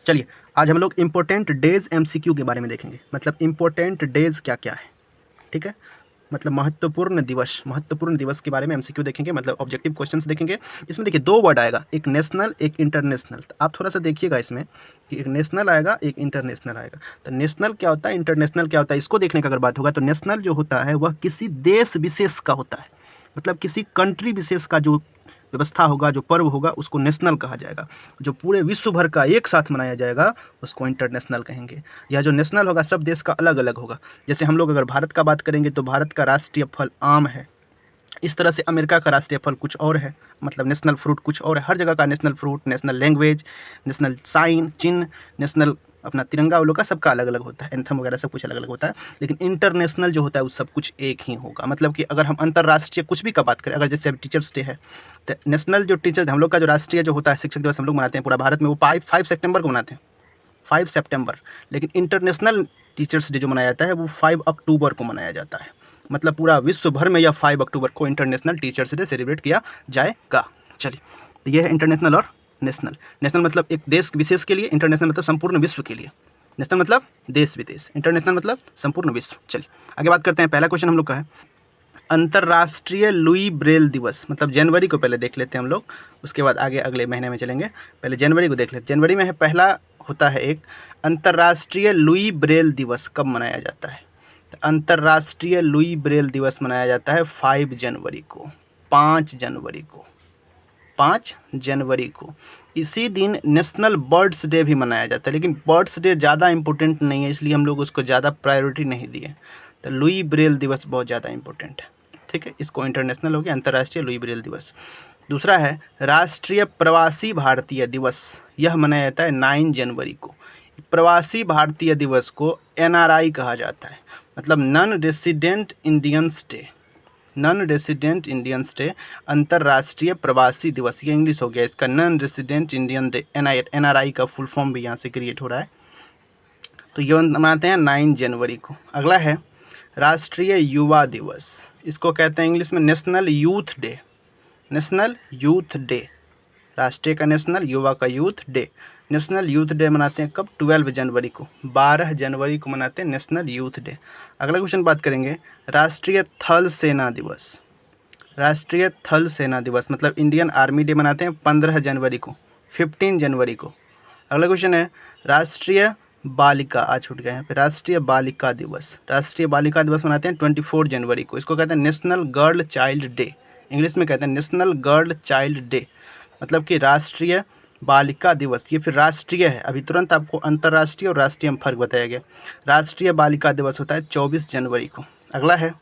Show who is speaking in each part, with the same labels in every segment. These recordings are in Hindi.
Speaker 1: चलिए आज हम लोग इम्पोर्टेंट डेज एमसीक्यू के बारे में देखेंगे, मतलब इम्पोर्टेंट डेज क्या क्या है। ठीक है, मतलब महत्वपूर्ण दिवस के बारे में एमसीक्यू देखेंगे, मतलब ऑब्जेक्टिव क्वेश्चंस देखेंगे। इसमें देखिए दो वर्ड आएगा, एक नेशनल एक इंटरनेशनल। तो आप थोड़ा सा देखिएगा इसमें कि एक नेशनल आएगा एक इंटरनेशनल आएगा। तो नेशनल क्या होता है, इंटरनेशनल क्या होता है, इसको देखने का अगर बात होगा तो नेशनल जो होता है वह किसी देश विशेष का होता है, मतलब किसी कंट्री विशेष का जो व्यवस्था होगा, जो पर्व होगा, उसको नेशनल कहा जाएगा। जो पूरे विश्व भर का एक साथ मनाया जाएगा उसको इंटरनेशनल कहेंगे। यह जो नेशनल होगा सब देश का अलग अलग होगा। जैसे हम लोग अगर भारत का बात करेंगे तो भारत का राष्ट्रीय फल आम है। इस तरह से अमेरिका का राष्ट्रीय फल कुछ और है, मतलब नेशनल फ्रूट कुछ और है। हर जगह का national fruit, national language, national sign चिन्ह, नेशनल अपना तिरंगा उन लोग का सबका अलग अलग होता है, एंथम वगैरह सब कुछ अलग अलग होता है। लेकिन इंटरनेशनल जो होता है वो सब कुछ एक ही होगा। मतलब कि अगर हम अंतर्राष्ट्रीय कुछ भी का बात करें, अगर जैसे अभी टीचर्स डे है तो नेशनल जो टीचर्स हम लोग का जो राष्ट्रीय जो होता है शिक्षक दिवस हम लोग मनाते हैं पूरा भारत में, वो 5 सितंबर को मनाते हैं, 5 सितंबर। लेकिन इंटरनेशनल टीचर्स डे जो मनाया जाता है वो 5 अक्टूबर को मनाया जाता है। मतलब पूरा विश्व भर में यह 5 अक्टूबर को इंटरनेशनल टीचर्स डे सेलिब्रेट किया जाएगा। चलिए, तो यह है इंटरनेशनल और नेशनल। नेशनल मतलब एक देश विशेष के लिए, इंटरनेशनल मतलब संपूर्ण विश्व के लिए। नेशनल मतलब देश विदेश, इंटरनेशनल मतलब संपूर्ण विश्व। चलिए आगे बात करते हैं। पहला क्वेश्चन हम लोग का है अंतर्राष्ट्रीय लुई ब्रेल दिवस, मतलब जनवरी को पहले देख लेते हैं हम लोग, उसके बाद आगे अगले महीने में चलेंगे। पहले जनवरी को देख लेते हैं। जनवरी में है पहला होता है एक अंतर्राष्ट्रीय लुई ब्रेल दिवस। कब मनाया जाता है? तो अंतर्राष्ट्रीय लुई ब्रेल दिवस मनाया जाता है 5 जनवरी को, 5 जनवरी को, 5 जनवरी को। इसी दिन नेशनल बर्ड्स डे भी मनाया जाता है, लेकिन बर्ड्स डे ज़्यादा इंपॉर्टेंट नहीं है, इसलिए हम लोग उसको ज़्यादा प्रायोरिटी नहीं दिए। तो लुई ब्रेल दिवस बहुत ज़्यादा इंपॉर्टेंट है। ठीक है, इसको इंटरनेशनल हो गया अंतर्राष्ट्रीय लुई ब्रेल दिवस। दूसरा है राष्ट्रीय प्रवासी भारतीय दिवस। यह मनाया जाता है 9 जनवरी को। प्रवासी भारतीय दिवस को एनआरआई कहा जाता है, मतलब non resident Indians day, non resident Indians day, अंतर्राष्ट्रीय प्रवासी दिवस। ये इंग्लिश हो गया इसका, non resident Indian day, NRI का फुल फॉर्म भी यहाँ से क्रिएट हो रहा है। तो ये मनाते हैं 9 जनवरी को। अगला है राष्ट्रीय युवा दिवस। इसको कहते हैं इंग्लिश में national youth day, national youth day. राष्ट्रीय का नेशनल, युवा का youth day. National youth day मनाते हैं कब? 12 जनवरी को, 12 जनवरी को मनाते हैं नेशनल यूथ डे। अगला क्वेश्चन बात करेंगे राष्ट्रीय थल सेना दिवस। राष्ट्रीय थल सेना दिवस मतलब इंडियन आर्मी डे मनाते हैं 15 जनवरी को, 15 जनवरी को। अगला क्वेश्चन है राष्ट्रीय बालिका, आज छूट गया यहाँ पे, राष्ट्रीय बालिका दिवस। राष्ट्रीय बालिका दिवस मनाते हैं 24 जनवरी को। इसको कहते हैं national girl child day, English में कहते हैं नेशनल गर्ल चाइल्ड डे, मतलब कि राष्ट्रीय बालिका दिवस। ये फिर राष्ट्रीय है, अभी तुरंत आपको अंतर्राष्ट्रीय और राष्ट्रीय में फर्क बताया गया। राष्ट्रीय बालिका दिवस होता है 24 जनवरी को। अगला है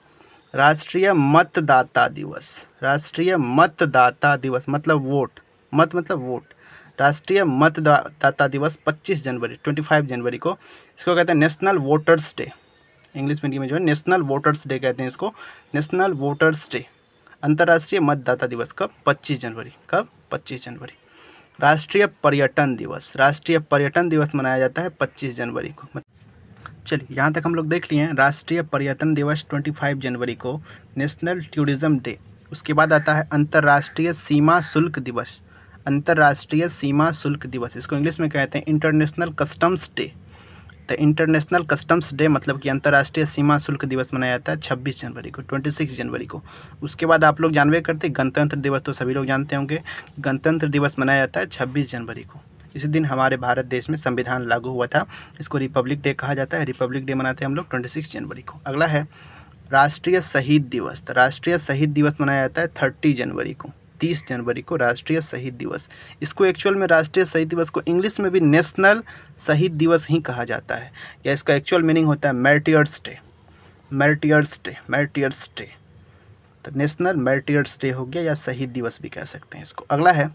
Speaker 1: राष्ट्रीय मतदाता दिवस। राष्ट्रीय मतदाता दिवस मतलब वोट, मत मतलब वोट। राष्ट्रीय मतदाता दिवस 25 जनवरी, 25 जनवरी को। इसको कहते हैं national voters day, English medium में जो है नेशनल वोटर्स डे कहते हैं इसको, नेशनल वोटर्स डे। अंतर्राष्ट्रीय मतदाता दिवस कब? 25 जनवरी। कब? 25 जनवरी। राष्ट्रीय पर्यटन दिवस। राष्ट्रीय पर्यटन दिवस मनाया जाता है 25 जनवरी को। चलिए यहाँ तक हम लोग देख लिए हैं। राष्ट्रीय पर्यटन दिवस 25 जनवरी को, नेशनल टूरिज्म डे। उसके बाद आता है अंतर्राष्ट्रीय सीमा शुल्क दिवस। अंतर्राष्ट्रीय सीमा शुल्क दिवस, इसको इंग्लिश में कहते हैं इंटरनेशनल कस्टम्स डे। तो इंटरनेशनल कस्टम्स डे मतलब कि अंतर्राष्ट्रीय सीमा शुल्क दिवस मनाया जाता है 26 जनवरी को, 26 जनवरी को। उसके बाद आप लोग जानवे करते गणतंत्र दिवस, तो सभी लोग जानते होंगे गणतंत्र दिवस मनाया जाता है 26 जनवरी को। इसी दिन हमारे भारत देश में संविधान लागू हुआ था, इसको रिपब्लिक डे कहा जाता है। रिपब्लिक डे मनाते हैं हम लोग 26 जनवरी को। अगला है राष्ट्रीय शहीद दिवस। तो राष्ट्रीय शहीद दिवस मनाया जाता है 30 जनवरी को, 30 जनवरी को राष्ट्रीय शहीद दिवस। इसको एक्चुअल में राष्ट्रीय शहीद दिवस को इंग्लिश में भी नेशनल शहीद दिवस ही कहा जाता है, या इसका एक्चुअल मीनिंग होता है मैर्टियर्स डे, मैर्टियर्स डे, मैर्टियर्स डे। तो नेशनल मैर्टियर्स डे हो गया, या शहीद दिवस भी कह सकते हैं इसको। अगला है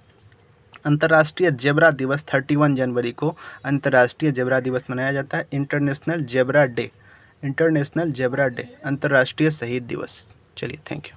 Speaker 1: अंतर्राष्ट्रीय जेब्रा दिवस। 31 जनवरी को अंतर्राष्ट्रीय जेब्रा दिवस मनाया जाता है, international zebra day, international zebra day, अंतर्राष्ट्रीय शहीद दिवस। चलिए, थैंक यू।